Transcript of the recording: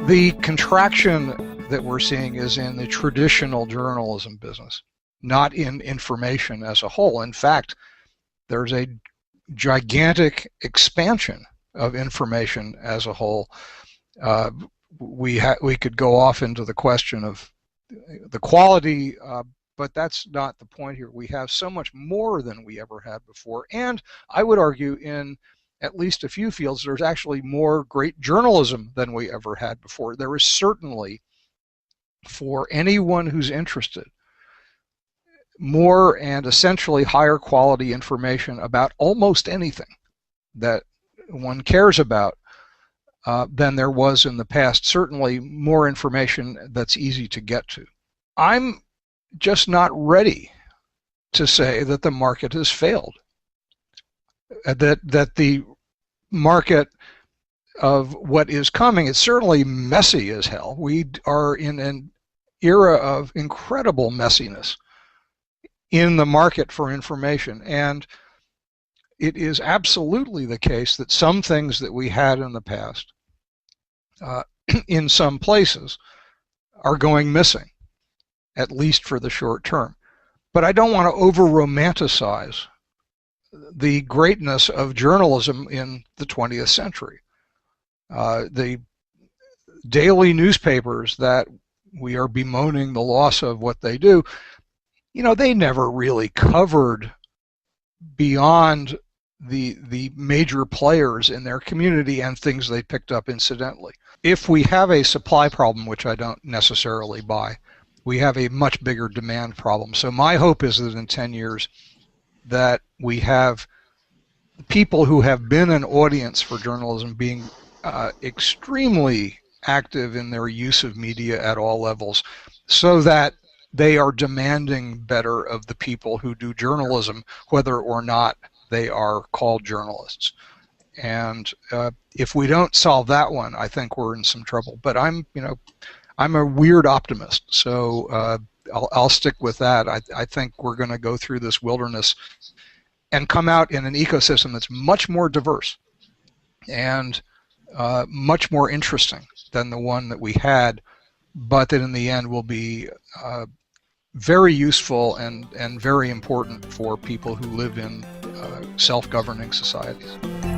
The contraction that we're seeing is in the traditional journalism business, not in information as a whole. In fact, there's a gigantic expansion of information as a whole. We could go off into the question of the quality, but that's not the point here. We have so much more than we ever had before, and I would argue in at least a few fields there's actually more great journalism than we ever had before. There is certainly, for anyone who's interested, more and essentially higher quality information about almost anything that one cares about than there was in the past. Certainly more information that's easy to get to. I'm just not ready to say that the market has failed, that the market of what is coming is certainly messy as hell. We are in an era of incredible messiness in the market for information, and it is absolutely the case that some things that we had in the past in some places are going missing, at least for the short term. But I don't want to over-romanticize the greatness of journalism in the 20th century. The daily newspapers that we are bemoaning the loss of what they do, you know, they never really covered beyond the major players in their community and things they picked up incidentally. If we have a supply problem, which I don't necessarily buy, we have a much bigger demand problem. So my hope is that in 10 years that we have people who have been an audience for journalism being extremely active in their use of media at all levels, so that they are demanding better of the people who do journalism, whether or not they are called journalists. And if we don't solve that one, I think we're in some trouble. But I'm a weird optimist, so I'll stick with that. I think we're going to go through this wilderness and come out in an ecosystem that's much more diverse and much more interesting than the one that we had, but that in the end will be very useful and very important for people who live in self-governing societies.